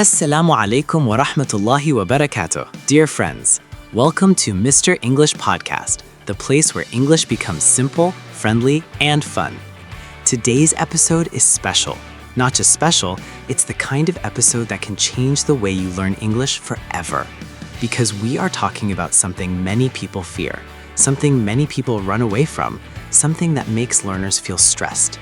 Assalamu alaikum wa rahmatullahi wa barakatuh. Dear friends, welcome to Mr. English Podcast, the place where English becomes simple, friendly, and fun. Today's episode is special. Not just special, it's the kind of episode that can change the way you learn English forever. Because we are talking about something many people fear, something many people run away from, something that makes learners feel stressed.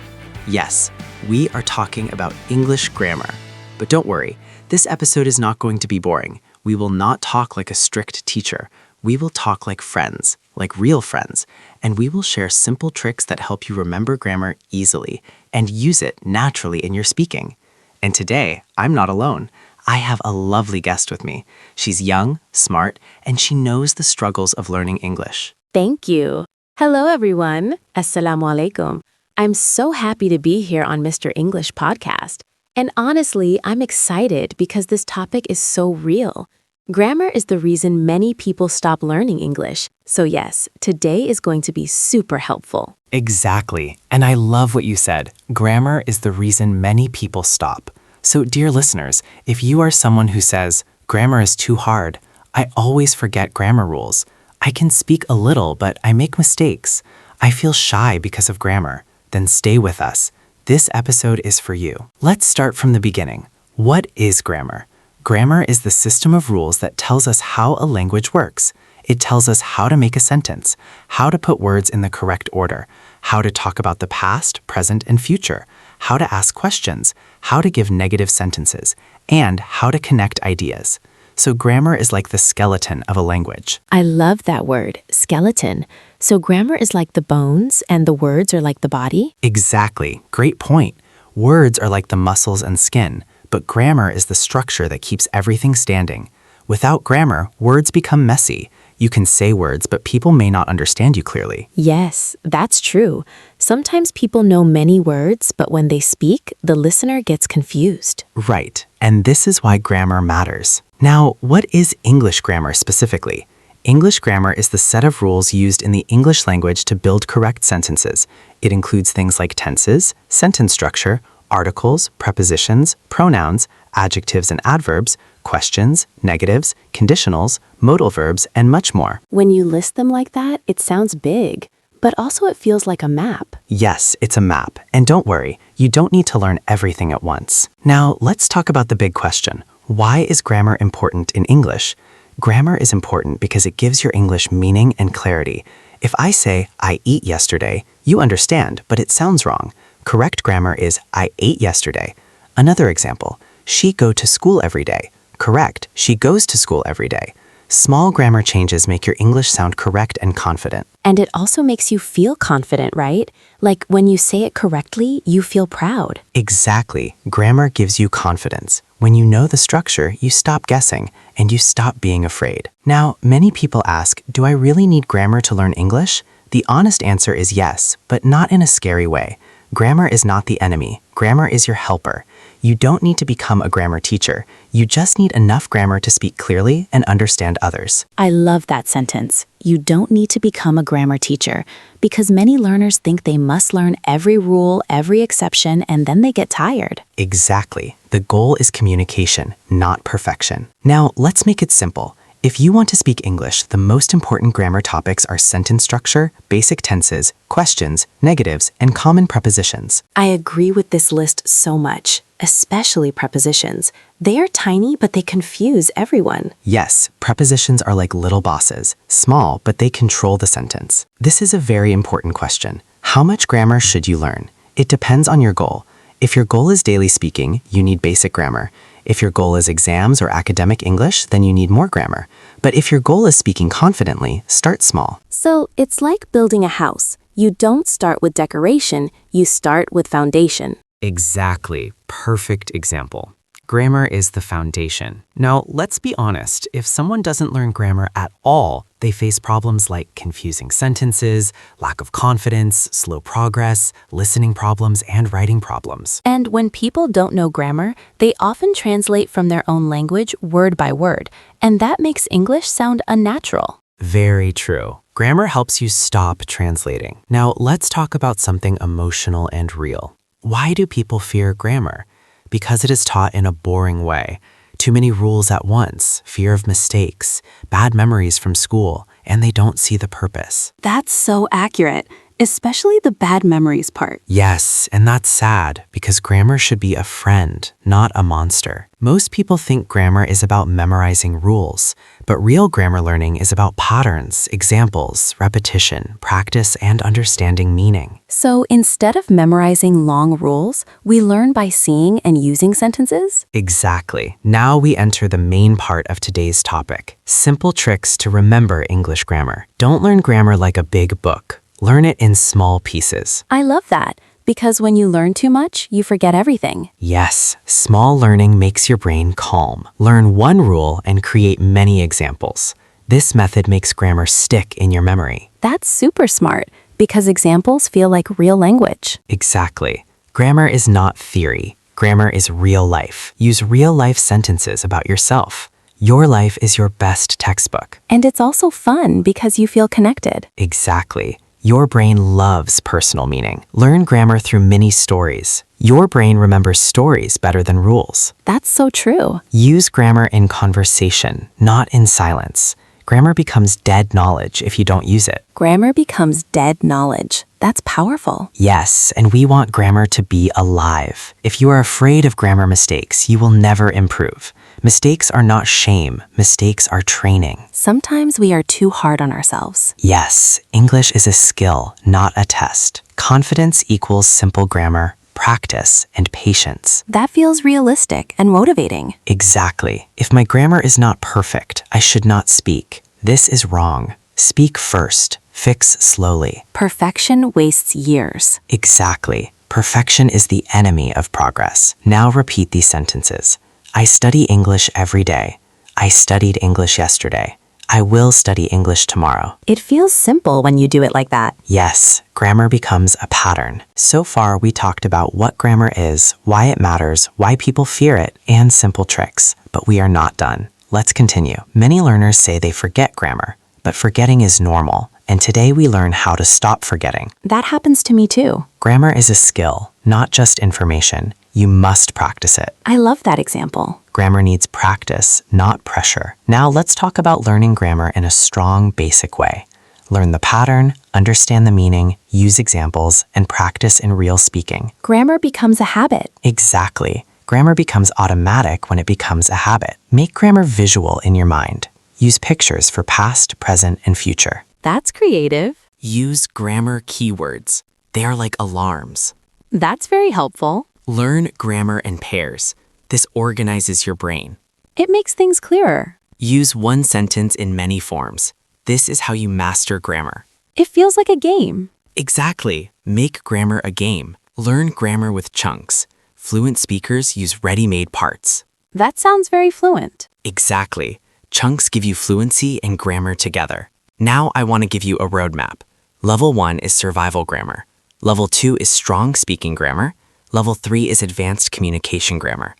Yes, we are talking about English grammar. But don't worry, this episode is not going to be boring. We will not talk like a strict teacher. We will talk like friends, like real friends, and we will share simple tricks that help you remember grammar easily and use it naturally in your speaking. And today, I'm not alone. I have a lovely guest with me. She's young, smart, and she knows the struggles of learning English. Thank you. Hello, everyone. Assalamu alaikum. I'm so happy to be here on Mr. English Podcast. And honestly, I'm excited because this topic is so real. Grammar is the reason many people stop learning English. So yes, today is going to be super helpful. Exactly. And I love what you said. Grammar is the reason many people stop. So dear listeners, if you are someone who says, grammar is too hard, I always forget grammar rules. I can speak a little, but I make mistakes. I feel shy because of grammar. Then stay with us. This episode is for you. Let's start from the beginning. What is grammar? Grammar is the system of rules that tells us how a language works. It tells us how to make a sentence, how to put words in the correct order, how to talk about the past, present, and future, how to ask questions, how to give negative sentences, and how to connect ideas. So grammar is like the skeleton of a language. I love that word, skeleton. So grammar is like the bones and the words are like the body? Exactly. Great point. Words are like the muscles and skin, but grammar is the structure that keeps everything standing. Without grammar, words become messy. You can say words, but people may not understand you clearly. Yes, that's true. Sometimes people know many words, but when they speak, the listener gets confused. Right. And this is why grammar matters. Now, what is English grammar specifically? English grammar is the set of rules used in the English language to build correct sentences. It includes things like tenses, sentence structure, articles, prepositions, pronouns, adjectives and adverbs, questions, negatives, conditionals, modal verbs, and much more. When you list them like that, it sounds big, but also it feels like a map. Yes, it's a map. And don't worry, you don't need to learn everything at once. Now, let's talk about the big question. Why is grammar important in English? Grammar is important because it gives your English meaning and clarity. If I say, I eat yesterday, you understand, but it sounds wrong. Correct grammar is, I ate yesterday. Another example, she go to school every day. Correct, she goes to school every day. Small grammar changes make your English sound correct and confident. And it also makes you feel confident, right? Like when you say it correctly, you feel proud. Exactly. Grammar gives you confidence. When you know the structure, you stop guessing and you stop being afraid. Now, many people ask, do I really need grammar to learn English? The honest answer is yes, but not in a scary way. Grammar is not the enemy. Grammar is your helper. You don't need to become a grammar teacher. You just need enough grammar to speak clearly and understand others. I love that sentence. You don't need to become a grammar teacher, because many learners think they must learn every rule, every exception, and then they get tired. Exactly. The goal is communication, not perfection. Now, let's make it simple. If you want to speak English, the most important grammar topics are sentence structure, basic tenses, questions, negatives, and common prepositions. I agree with this list so much, especially prepositions. They are tiny, but they confuse everyone. Yes, prepositions are like little bosses, small, but they control the sentence. This is a very important question. How much grammar should you learn? It depends on your goal. If your goal is daily speaking, you need basic grammar. If your goal is exams or academic English, then you need more grammar. But if your goal is speaking confidently, start small. So it's like building a house. You don't start with decoration, you start with foundation. Exactly. Perfect example. Grammar is the foundation. Now, let's be honest. If someone doesn't learn grammar at all, they face problems like confusing sentences, lack of confidence, slow progress, listening problems, and writing problems. And when people don't know grammar, they often translate from their own language word by word, and that makes English sound unnatural. Very true. Grammar helps you stop translating. Now, let's talk about something emotional and real. Why do people fear grammar? Because it is taught in a boring way. Too many rules at once, fear of mistakes, bad memories from school, and they don't see the purpose. That's so accurate, especially the bad memories part. Yes, and that's sad because grammar should be a friend, not a monster. Most people think grammar is about memorizing rules, but real grammar learning is about patterns, examples, repetition, practice, and understanding meaning. So instead of memorizing long rules, we learn by seeing and using sentences? Exactly. Now we enter the main part of today's topic, simple tricks to remember English grammar. Don't learn grammar like a big book. Learn it in small pieces. I love that, because when you learn too much, you forget everything. Yes, small learning makes your brain calm. Learn one rule and create many examples. This method makes grammar stick in your memory. That's super smart, because examples feel like real language. Exactly. Grammar is not theory. Grammar is real life. Use real-life sentences about yourself. Your life is your best textbook. And it's also fun because you feel connected. Exactly. Your brain loves personal meaning. Learn grammar through mini stories. Your brain remembers stories better than rules. That's so true. Use grammar in conversation, not in silence. Grammar becomes dead knowledge if you don't use it. Grammar becomes dead knowledge. That's powerful. Yes, and we want grammar to be alive. If you are afraid of grammar mistakes, you will never improve. Mistakes are not shame. Mistakes are training. Sometimes we are too hard on ourselves. Yes, English is a skill, not a test. Confidence equals simple grammar, practice, and patience. That feels realistic and motivating. Exactly. If my grammar is not perfect, I should not speak. This is wrong. Speak first. Fix slowly. Perfection wastes years. Exactly. Perfection is the enemy of progress. Now repeat these sentences. I study English every day. I studied English yesterday. I will study English tomorrow. It feels simple when you do it like that. Yes, grammar becomes a pattern. So far, we talked about what grammar is, why it matters, why people fear it, and simple tricks. But we are not done. Let's continue. Many learners say they forget grammar, but forgetting is normal. And today we learn how to stop forgetting. That happens to me too. Grammar is a skill, not just information. You must practice it. I love that example. Grammar needs practice, not pressure. Now let's talk about learning grammar in a strong, basic way. Learn the pattern, understand the meaning, use examples, and practice in real speaking. Grammar becomes a habit. Exactly. Grammar becomes automatic when it becomes a habit. Make grammar visual in your mind. Use pictures for past, present, and future. That's creative. Use grammar keywords. They are like alarms. That's very helpful. Learn grammar in pairs. This organizes your brain. It makes things clearer. Use one sentence in many forms. This is how you master grammar. It feels like a game. Exactly. Make grammar a game. Learn grammar with chunks. Fluent speakers use ready-made parts. That sounds very fluent. Exactly. Chunks give you fluency and grammar together. Now I want to give you a roadmap. Level 1 is survival grammar. Level 2 is strong speaking grammar. Level 3 is advanced communication grammar.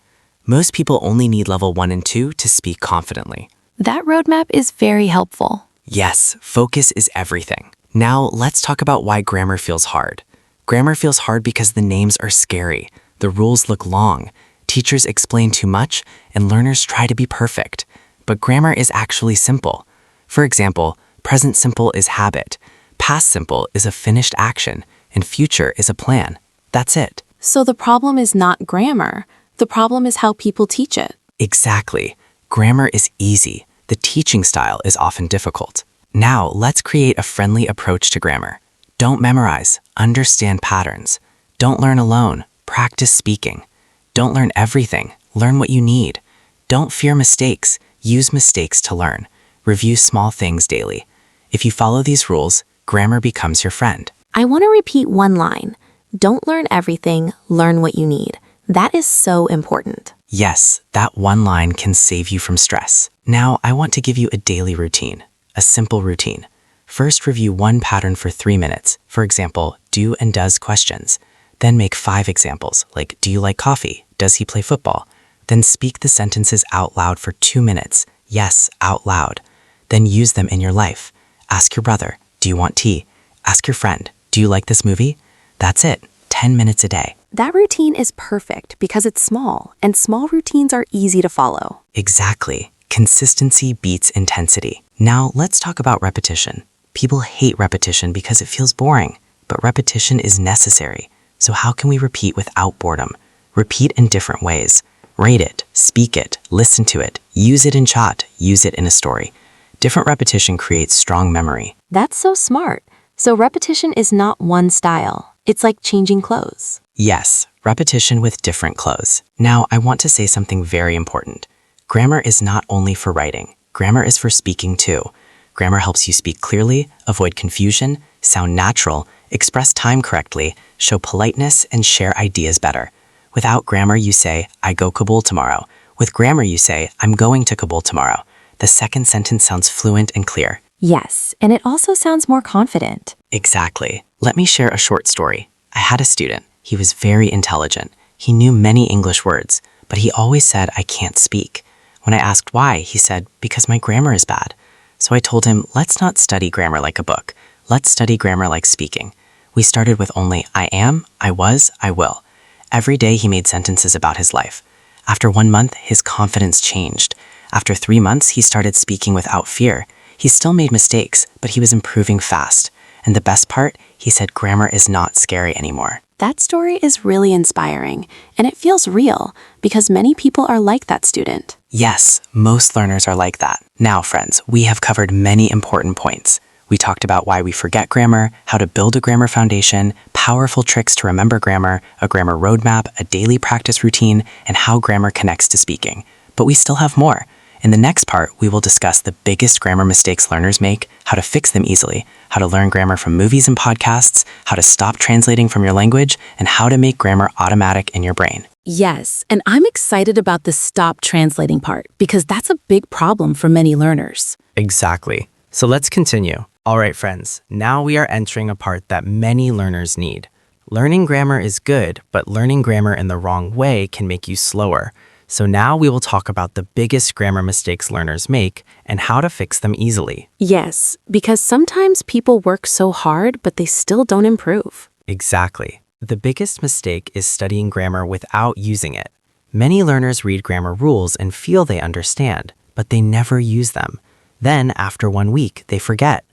Most people only need level 1 and 2 to speak confidently. That roadmap is very helpful. Yes, focus is everything. Now let's talk about why grammar feels hard. Grammar feels hard because the names are scary. The rules look long. Teachers explain too much, and learners try to be perfect. But grammar is actually simple. For example, present simple is habit. Past simple is a finished action, and future is a plan. That's it. So the problem is not grammar. The problem is how people teach it. Exactly. Grammar is easy. The teaching style is often difficult. Now, let's create a friendly approach to grammar. Don't memorize. Understand patterns. Don't learn alone. Practice speaking. Don't learn everything. Learn what you need. Don't fear mistakes. Use mistakes to learn. Review small things daily. If you follow these rules, grammar becomes your friend. I want to repeat one line. Don't learn everything, learn what you need. That is so important. Yes, that one line can save you from stress. Now, I want to give you a daily routine, a simple routine. First, review one pattern for 3 minutes. For example, do and does questions. Then make 5 examples, like do you like coffee? Does he play football? Then speak the sentences out loud for 2 minutes. Yes, out loud. Then use them in your life. Ask your brother, do you want tea? Ask your friend, do you like this movie? That's it. 10 minutes a day. That routine is perfect because it's small, and small routines are easy to follow. Exactly. Consistency beats intensity. Now let's talk about repetition. People hate repetition because it feels boring, but repetition is necessary. So how can we repeat without boredom? Repeat in different ways. Rate it, speak it, listen to it, use it in chat, use it in a story. Different repetition creates strong memory. That's so smart. So repetition is not one style. It's like changing clothes. Yes, repetition with different clothes. Now I want to say something very important. Grammar is not only for writing. Grammar is for speaking too. Grammar helps you speak clearly, avoid confusion, sound natural, express time correctly, show politeness, and share ideas better. Without grammar, you say, I go Kabul tomorrow. With grammar, you say, I'm going to Kabul tomorrow. The second sentence sounds fluent and clear. Yes, and it also sounds more confident. Exactly. Let me share a short story. I had a student. He was very intelligent. He knew many English words, but he always said, I can't speak. When I asked why, he said, because my grammar is bad. So I told him, let's not study grammar like a book. Let's study grammar like speaking. We started with only I am, I was, I will. Every day he made sentences about his life. After 1 month, his confidence changed. After 3 months, he started speaking without fear. He still made mistakes, but he was improving fast. And the best part, he said grammar is not scary anymore. That story is really inspiring, and it feels real because many people are like that student. Yes, most learners are like that. Now, friends, we have covered many important points. We talked about why we forget grammar, how to build a grammar foundation, powerful tricks to remember grammar, a grammar roadmap, a daily practice routine, and how grammar connects to speaking. But we still have more. In the next part, we will discuss the biggest grammar mistakes learners make, how to fix them easily, how to learn grammar from movies and podcasts, how to stop translating from your language, and how to make grammar automatic in your brain. Yes, and I'm excited about the stop translating part because that's a big problem for many learners. Exactly. So let's continue. All right, friends, now we are entering a part that many learners need. Learning grammar is good, but learning grammar in the wrong way can make you slower. So now we will talk about the biggest grammar mistakes learners make and how to fix them easily. Yes, because sometimes people work so hard, but they still don't improve. Exactly. The biggest mistake is studying grammar without using it. Many learners read grammar rules and feel they understand, but they never use them. Then, after 1 week, they forget.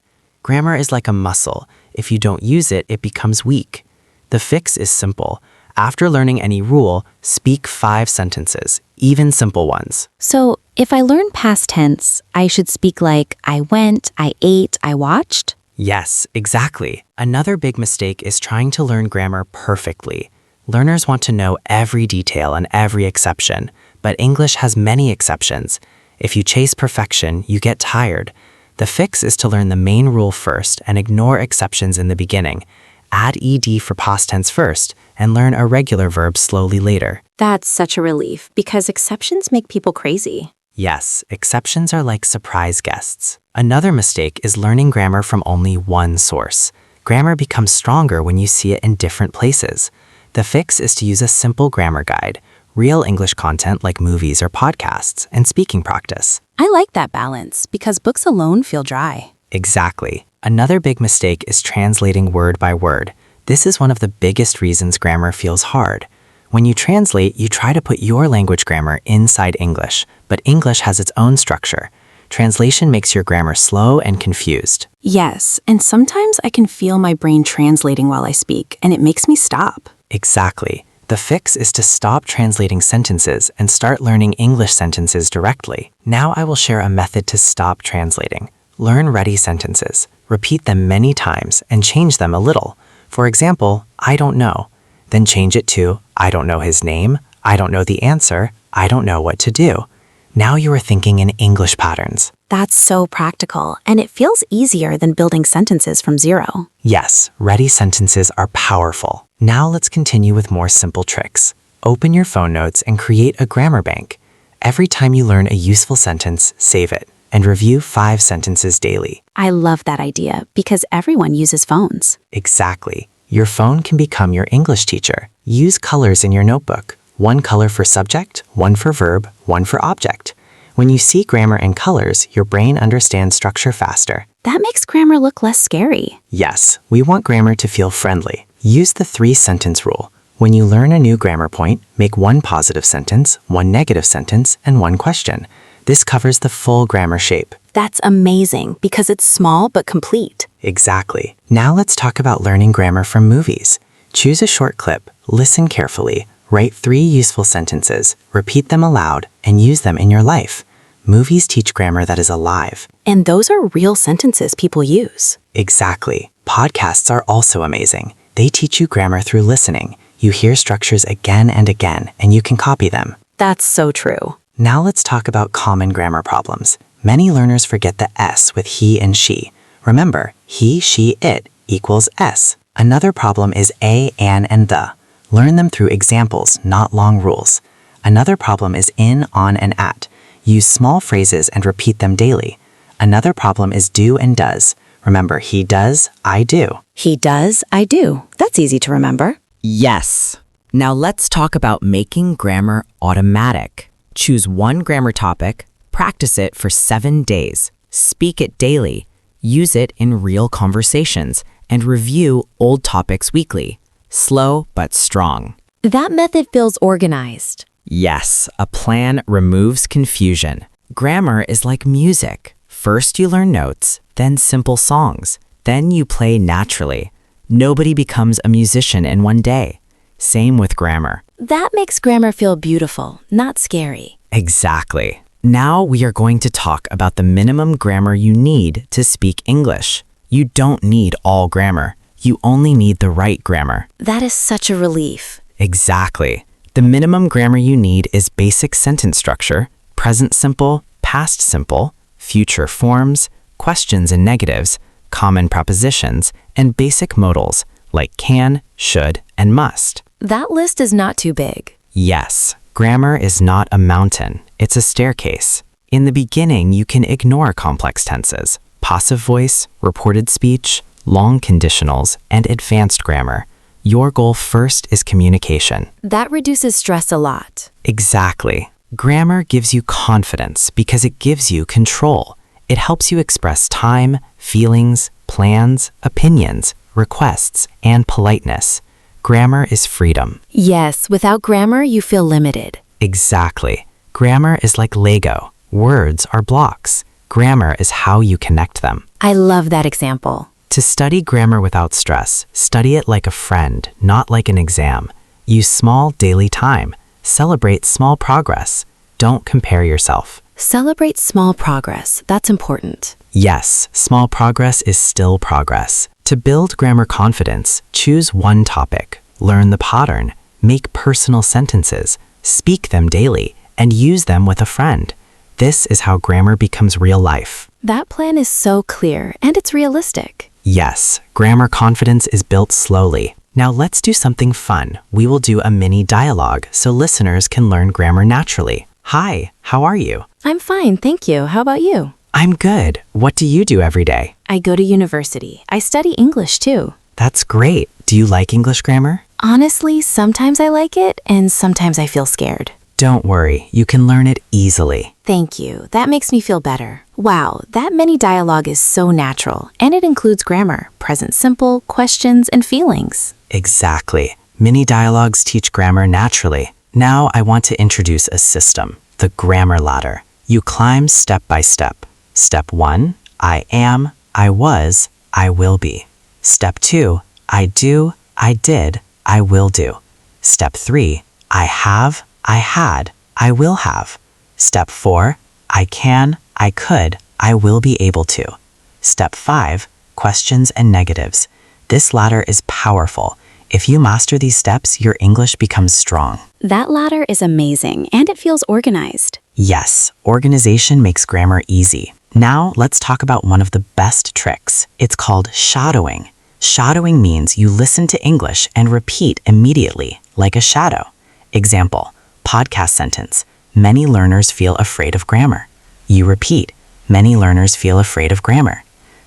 Grammar is like a muscle. If you don't use it, it becomes weak. The fix is simple. After learning any rule, speak 5 sentences, even simple ones. So, if I learn past tense, I should speak like I went, I ate, I watched? Yes, exactly. Another big mistake is trying to learn grammar perfectly. Learners want to know every detail and every exception, but English has many exceptions. If you chase perfection, you get tired. The fix is to learn the main rule first and ignore exceptions in the beginning. Add ed for past tense first and learn irregular verbs slowly later. That's such a relief because exceptions make people crazy. Yes, exceptions are like surprise guests. Another mistake is learning grammar from only one source. Grammar becomes stronger when you see it in different places. The fix is to use a simple grammar guide, real English content like movies or podcasts, and speaking practice. I like that balance because books alone feel dry. Exactly. Another big mistake is translating word by word. This is one of the biggest reasons grammar feels hard. When you translate, you try to put your language grammar inside English, but English has its own structure. Translation makes your grammar slow and confused. Yes, and sometimes I can feel my brain translating while I speak, and it makes me stop. Exactly. The fix is to stop translating sentences and start learning English sentences directly. Now I will share a method to stop translating. Learn ready sentences. Repeat them many times and change them a little. For example, I don't know. Then change it to, I don't know his name, I don't know the answer, I don't know what to do. Now you are thinking in English patterns. That's so practical, and it feels easier than building sentences from zero. Yes, ready sentences are powerful. Now let's continue with more simple tricks. Open your phone notes and create a grammar bank. Every time you learn a useful sentence, save it and review 5 sentences daily. I love that idea because everyone uses phones. Exactly. Your phone can become your English teacher. Use colors in your notebook. 1 color for subject, 1 for verb, 1 for object. When you see grammar in colors, your brain understands structure faster. That makes grammar look less scary. Yes, we want grammar to feel friendly. Use the 3-sentence rule. When you learn a new grammar point, make 1 positive sentence, 1 negative sentence, and 1 question. This covers the full grammar shape. That's amazing because it's small but complete. Exactly. Now let's talk about learning grammar from movies. Choose a short clip, listen carefully, write 3 useful sentences, repeat them aloud, and use them in your life. Movies teach grammar that is alive. And those are real sentences people use. Exactly. Podcasts are also amazing. They teach you grammar through listening. You hear structures again and again, and you can copy them. That's so true. Now let's talk about common grammar problems. Many learners forget the S with he and she. Remember, he, she, it equals S. Another problem is a, an, and the. Learn them through examples, not long rules. Another problem is in, on, and at. Use small phrases and repeat them daily. Another problem is do and does. Remember, he does, I do. He does, I do. That's easy to remember. Yes. Now let's talk about making grammar automatic. Choose one grammar topic, practice it for 7 days, speak it daily, use it in real conversations, and review old topics weekly. Slow but strong. That method feels organized. Yes, a plan removes confusion. Grammar is like music. First you learn notes, then simple songs, then you play naturally. Nobody becomes a musician in one day. Same with grammar. That makes grammar feel beautiful, not scary. Exactly. Now we are going to talk about the minimum grammar you need to speak English. You don't need all grammar. You only need the right grammar. That is such a relief. Exactly. The minimum grammar you need is basic sentence structure, present simple, past simple, future forms, questions and negatives, common prepositions, and basic modals like can, should, and must. That list is not too big. Yes, grammar is not a mountain, it's a staircase. In the beginning, you can ignore complex tenses, passive voice, reported speech, long conditionals, and advanced grammar. Your goal first is communication. That reduces stress a lot. Exactly. Grammar gives you confidence because it gives you control. It helps you express time, feelings, plans, opinions, requests, and politeness. Grammar is freedom. Yes, without grammar, you feel limited. Exactly. Grammar is like Lego. Words are blocks. Grammar is how you connect them. I love that example. To study grammar without stress, study it like a friend, not like an exam. Use small daily time. Celebrate small progress. Don't compare yourself. Celebrate small progress. That's important. Yes, small progress is still progress. To build grammar confidence, choose one topic, learn the pattern, make personal sentences, speak them daily, and use them with a friend. This is how grammar becomes real life. That plan is so clear, and it's realistic. Yes, grammar confidence is built slowly. Now let's do something fun. We will do a mini dialogue so listeners can learn grammar naturally. Hi, how are you? I'm fine, thank you. How about you? I'm good. What do you do every day? I go to university. I study English too. That's great. Do you like English grammar? Honestly, sometimes I like it, and sometimes I feel scared. Don't worry, you can learn it easily. Thank you. That makes me feel better. Wow, that mini dialogue is so natural, and it includes grammar, present simple, questions, and feelings. Exactly. Mini dialogues teach grammar naturally. Now I want to introduce a system, the grammar ladder. You climb step by step. Step 1, I am, I was, I will be. Step 2, I do, I did, I will do. Step 3, I have, I had, I will have. Step 4, I can, I could, I will be able to. Step 5, questions and negatives. This ladder is powerful. If you master these steps, your English becomes strong. That ladder is amazing, and it feels organized. Yes, organization makes grammar easy. Now let's talk about one of the best tricks. It's called shadowing. Shadowing means you listen to English and repeat immediately, like a shadow. Example, podcast sentence. Many learners feel afraid of grammar. You repeat. Many learners feel afraid of grammar.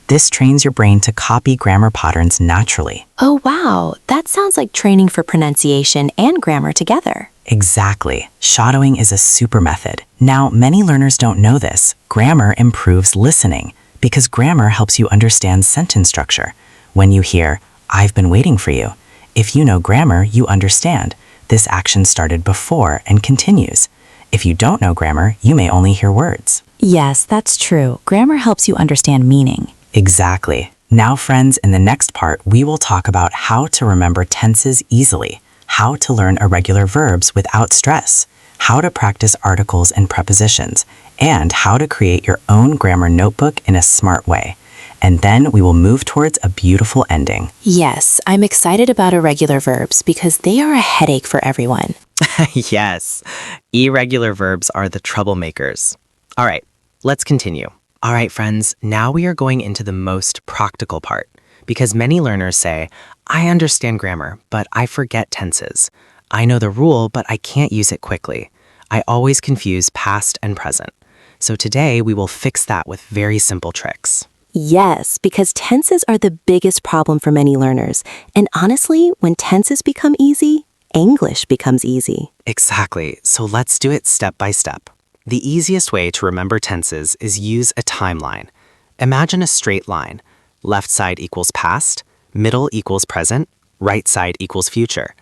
This trains your brain to copy grammar patterns naturally. Oh wow, that sounds like training for pronunciation and grammar together. Exactly. Shadowing is a super method. Now, many learners don't know this. Grammar improves listening because grammar helps you understand sentence structure. When you hear, I've been waiting for you, If you know grammar, you understand. This action started before and continues. If you don't know grammar, you may only hear words. Yes, that's true. Grammar helps you understand meaning. Exactly. Now, friends, in the next part, we will talk about how to remember tenses easily, how to learn irregular verbs without stress, how to practice articles and prepositions, and how to create your own grammar notebook in a smart way. And then we will move towards a beautiful ending. Yes, I'm excited about irregular verbs because they are a headache for everyone. Yes, irregular verbs are the troublemakers. All right, let's continue. All right, friends, now we are going into the most practical part because many learners say, I understand grammar, but I forget tenses. I know the rule, but I can't use it quickly. I always confuse past and present. So today we will fix that with very simple tricks. Yes, because tenses are the biggest problem for many learners. And honestly, when tenses become easy, English becomes easy. Exactly, so let's do it step by step. The easiest way to remember tenses is use a timeline. Imagine a straight line. Left side equals past, middle equals present, right side equals future.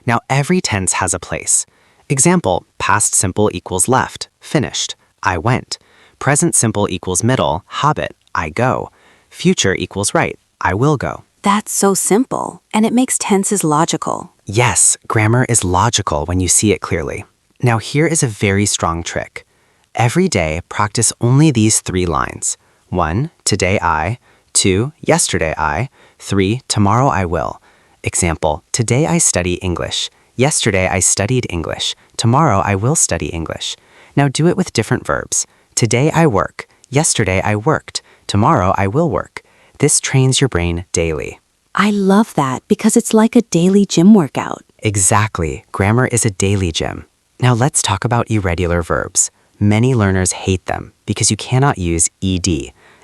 Now every tense has a place. Example, past simple equals left, finished, I went. Present simple equals middle, habit, I go. Future equals right, I will go. That's so simple, and it makes tenses logical. Yes, grammar is logical when you see it clearly. Now here is a very strong trick. Every day, practice only these 3 lines. 1, today I. 2, yesterday I. 3, tomorrow I will. Example, today I study English. Yesterday I studied English. Tomorrow I will study English. Now do it with different verbs. Today I work. Yesterday I worked. Tomorrow I will work. This trains your brain daily. I love that because it's like a daily gym workout. Exactly. Grammar is a daily gym. Now let's talk about irregular verbs. Many learners hate them because you cannot use ed.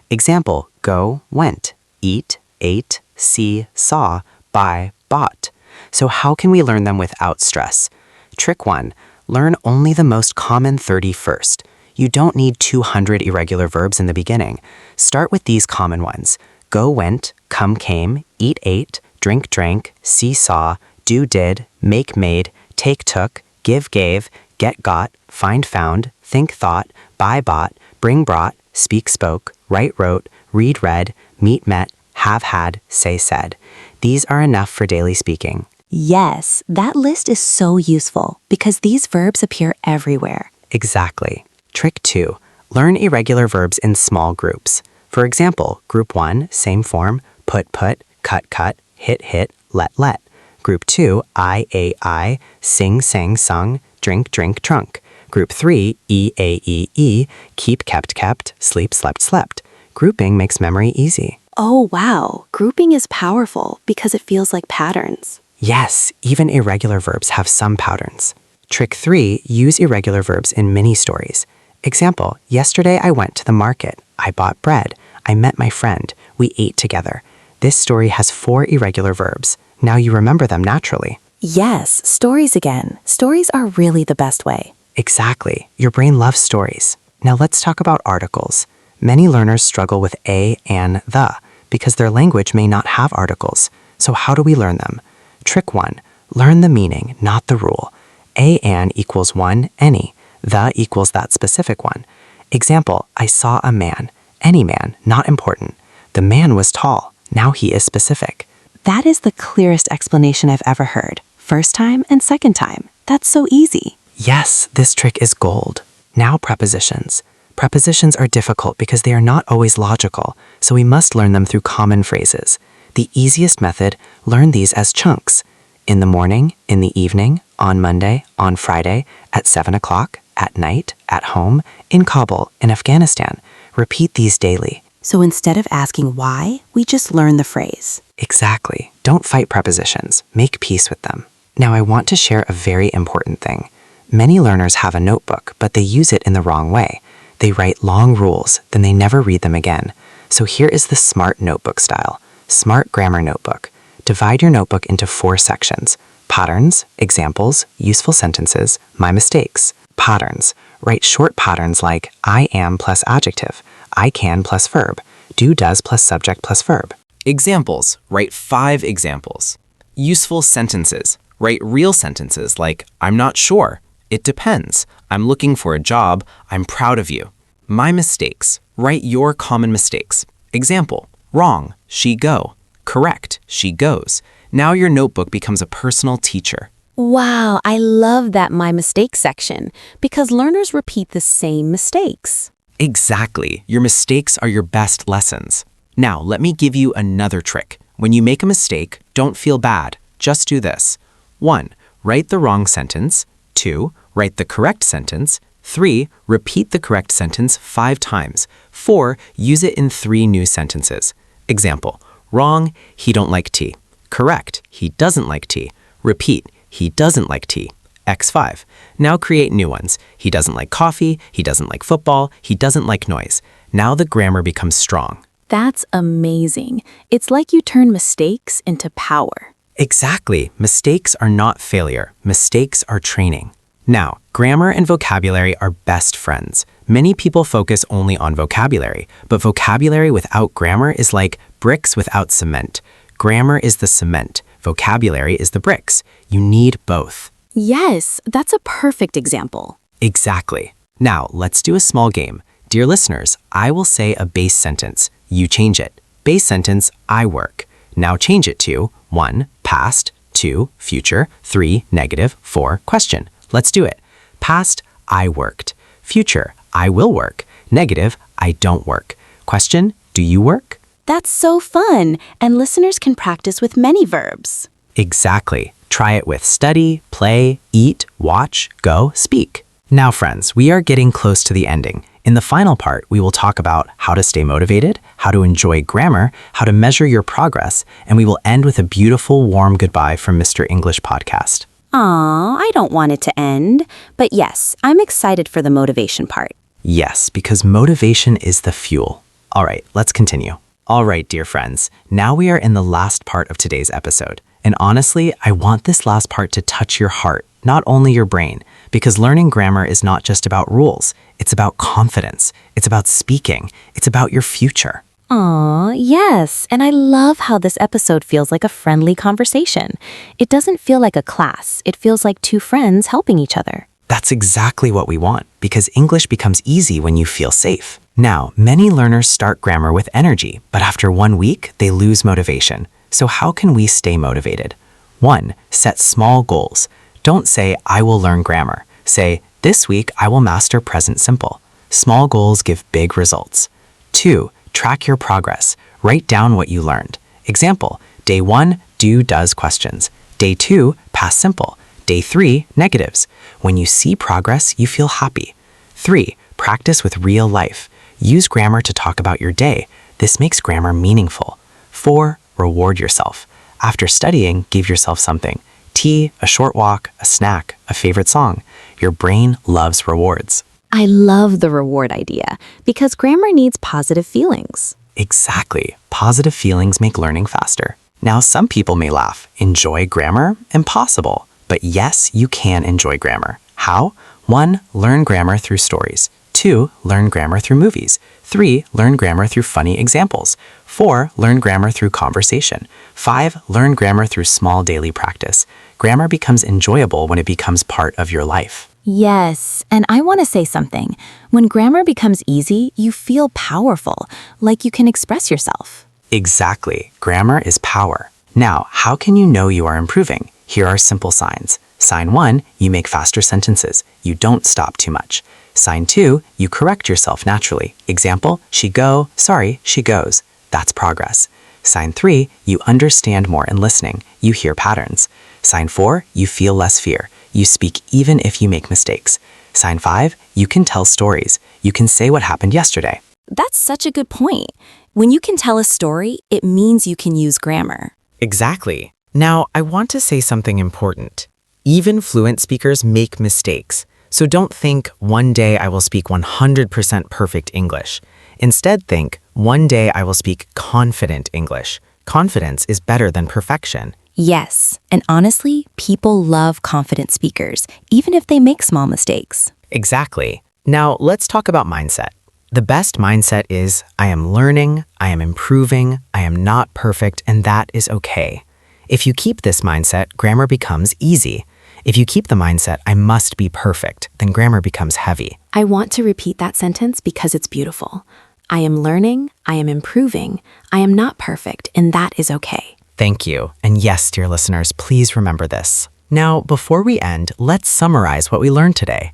Example, go, went, eat, ate, see, saw, buy, bought. So how can we learn them without stress? Trick 1. Learn only the most common 30 first. You don't need 200 irregular verbs in the beginning. Start with these common ones. Go, went, come, came, eat, ate, drink, drank, see, saw, do, did, make, made, take, took, give, gave, get, got, find, found, think, thought, buy, bought, bring, brought, speak, spoke, write, wrote, read, read, meet, met, have, had, say, said. These are enough for daily speaking. Yes, that list is so useful because these verbs appear everywhere. Exactly. Trick 2. Learn irregular verbs in small groups. For example, Group 1, same form, put, cut, hit, let. Group 2, I, sing, sang, sung, drink, trunk. Group 3, E, keep, kept, sleep, slept. Grouping makes memory easy. Oh, wow. Grouping is powerful because it feels like patterns. Yes, even irregular verbs have some patterns. Trick 3, use irregular verbs in mini stories. Example, yesterday I went to the market. I bought bread. I met my friend. We ate together. This story has 4 irregular verbs. Now you remember them naturally. Yes, stories again. Stories are really the best way. Exactly. Your brain loves stories. Now let's talk about articles. Many learners struggle with a, and, the because their language may not have articles. So how do we learn them? Trick 1. Learn the meaning, not the rule. A and equals one, any. The equals that specific one. Example, I saw a man. Any man, not important. The man was tall. Now he is specific. That is the clearest explanation I've ever heard. First time and second time. That's so easy. Yes, this trick is gold. Now prepositions. Prepositions are difficult because they are not always logical, so we must learn them through common phrases. The easiest method, learn these as chunks. In the morning, in the evening, on Monday, on Friday, at 7 o'clock, at night, at home, in Kabul, in Afghanistan. Repeat these daily. So instead of asking why, we just learn the phrase. Exactly. Don't fight prepositions. Make peace with them. Now I want to share a very important thing. Many learners have a notebook, but they use it in the wrong way. They write long rules, then they never read them again. So here is the SMART notebook style. SMART grammar notebook. Divide your notebook into 4 sections. Patterns, examples, useful sentences, my mistakes. Patterns. Write short patterns like I am plus adjective, I can plus verb, do, does plus subject plus verb. Examples. Write 5 examples. Useful sentences. Write real sentences like, I'm not sure. It depends. I'm looking for a job. I'm proud of you. My mistakes. Write your common mistakes. Example, wrong, she go. Correct, she goes. Now your notebook becomes a personal teacher. Wow, I love that my mistakes section because learners repeat the same mistakes. Exactly. Your mistakes are your best lessons. Now, let me give you another trick. When you make a mistake, don't feel bad. Just do this. 1. Write the wrong sentence. 2. Write the correct sentence. 3. Repeat the correct sentence 5 times. 4. Use it in 3 new sentences. Example, wrong, he don't like tea. Correct, he doesn't like tea. Repeat, he doesn't like tea. X5. Now create new ones. He doesn't like coffee, he doesn't like football, he doesn't like noise. Now the grammar becomes strong. That's amazing. It's like you turn mistakes into power. Exactly. Mistakes are not failure. Mistakes are training. Now, grammar and vocabulary are best friends. Many people focus only on vocabulary, but vocabulary without grammar is like bricks without cement. Grammar is the cement. Vocabulary is the bricks. You need both. Yes, that's a perfect example. Exactly. Now, let's do a small game. Dear listeners, I will say a base sentence. You change it. Base sentence, I work. Now change it to 1. Past, 2. Future, 3. Negative, 4. Question. Let's do it. Past, I worked. Future, I will work. Negative, I don't work. Question, do you work? That's so fun, and listeners can practice with many verbs. Exactly. Try it with study, play, eat, watch, go, speak. Now, friends, we are getting close to the ending. In the final part, we will talk about how to stay motivated, how to enjoy grammar, how to measure your progress, and we will end with a beautiful, warm goodbye from Mr. English Podcast. Aw, I don't want it to end. But yes, I'm excited for the motivation part. Yes, because motivation is the fuel. All right, let's continue. All right, dear friends, now we are in the last part of today's episode. And honestly, I want this last part to touch your heart, not only your brain, because learning grammar is not just about rules. It's about confidence. It's about speaking. It's about your future. Aw, yes, and I love how this episode feels like a friendly conversation. It doesn't feel like a class. It feels like two friends helping each other. That's exactly what we want, because English becomes easy when you feel safe. Now, many learners start grammar with energy, but after 1 week, they lose motivation. So how can we stay motivated? 1. Set small goals. Don't say, I will learn grammar. Say, this week I will master present simple. Small goals give big results. 2. Track your progress. Write down what you learned. Example, day 1, do, does questions. Day 2, past simple. Day 3, negatives. When you see progress, you feel happy. 3. Practice with real life. Use grammar to talk about your day. This makes grammar meaningful. 4. Reward yourself. After studying, give yourself something. Tea, a short walk, a snack, a favorite song. Your brain loves rewards. I love the reward idea because grammar needs positive feelings. Exactly. Positive feelings make learning faster. Now, some people may laugh. Enjoy grammar? Impossible. But yes, you can enjoy grammar. How? 1. Learn grammar through stories. 2. Learn grammar through movies. 3. Learn grammar through funny examples. 4. Learn grammar through conversation. 5. Learn grammar through small daily practice. Grammar becomes enjoyable when it becomes part of your life. Yes, and I want to say something. When grammar becomes easy, you feel powerful, like you can express yourself. Exactly. Grammar is power. Now, how can you know you are improving? Here are simple signs. Sign 1, you make faster sentences. You don't stop too much. Sign 2, you correct yourself naturally. Example, she go, sorry, she goes. That's progress. Sign 3, you understand more in listening. You hear patterns. Sign 4, you feel less fear. You speak even if you make mistakes. Sign 5, you can tell stories. You can say what happened yesterday. That's such a good point. When you can tell a story, it means you can use grammar. Exactly. Now, I want to say something important. Even fluent speakers make mistakes. So don't think, one day I will speak 100% perfect English. Instead think, one day I will speak confident English. Confidence is better than perfection. Yes, and honestly, people love confident speakers, even if they make small mistakes. Exactly. Now, let's talk about mindset. The best mindset is, I am learning, I am improving, I am not perfect, and that is okay. If you keep this mindset, grammar becomes easy. If you keep the mindset, I must be perfect, then grammar becomes heavy. I want to repeat that sentence because it's beautiful. I am learning, I am improving, I am not perfect, and that is okay. Thank you. And yes, dear listeners, please remember this. Now, before we end, let's summarize what we learned today.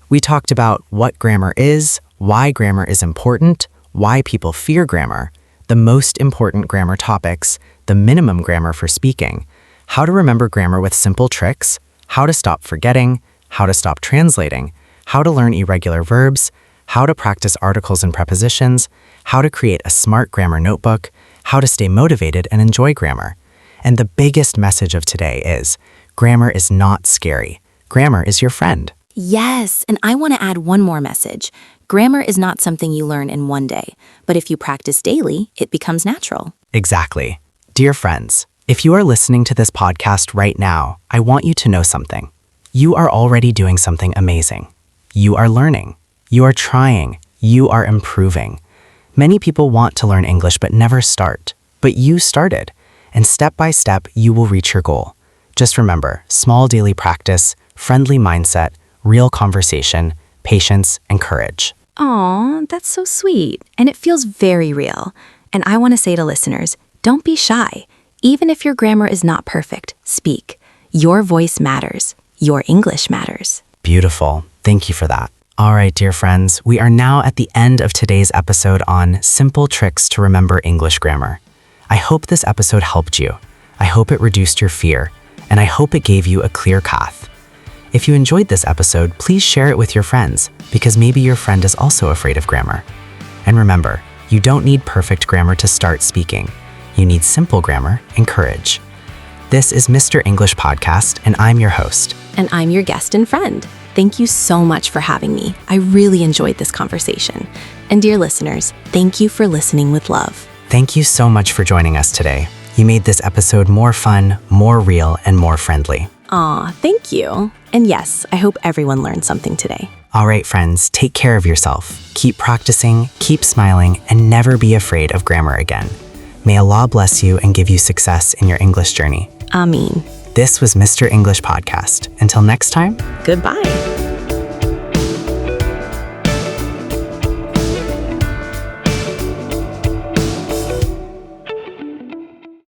We talked about what grammar is, why grammar is important, why people fear grammar, the most important grammar topics, the minimum grammar for speaking, how to remember grammar with simple tricks, how to stop forgetting, how to stop translating, how to learn irregular verbs, how to practice articles and prepositions, how to create a smart grammar notebook, how to stay motivated and enjoy grammar. And the biggest message of today is, grammar is not scary. Grammar is your friend. Yes, and I want to add one more message. Grammar is not something you learn in one day, but if you practice daily, it becomes natural. Exactly. Dear friends, if you are listening to this podcast right now, I want you to know something. You are already doing something amazing. You are learning. You are trying. You are improving. Many people want to learn English but never start. But you started. And step by step, you will reach your goal. Just remember, small daily practice, friendly mindset, real conversation, patience, and courage. Aw, that's so sweet. And it feels very real. And I want to say to listeners, don't be shy. Even if your grammar is not perfect, speak. Your voice matters. Your English matters. Beautiful. Thank you for that. All right, dear friends, we are now at the end of today's episode on simple tricks to remember English grammar. I hope this episode helped you. I hope it reduced your fear, and I hope it gave you a clear path. If you enjoyed this episode, please share it with your friends, because maybe your friend is also afraid of grammar. And remember, you don't need perfect grammar to start speaking. You need simple grammar and courage. This is Mr. English Podcast, and I'm your host. And I'm your guest and friend. Thank you so much for having me. I really enjoyed this conversation. And dear listeners, thank you for listening with love. Thank you so much for joining us today. You made this episode more fun, more real, and more friendly. Aw, thank you. And yes, I hope everyone learned something today. All right, friends, take care of yourself. Keep practicing, keep smiling, and never be afraid of grammar again. May Allah bless you and give you success in your English journey. Ameen. This was Mr. English Podcast. Until next time, Goodbye.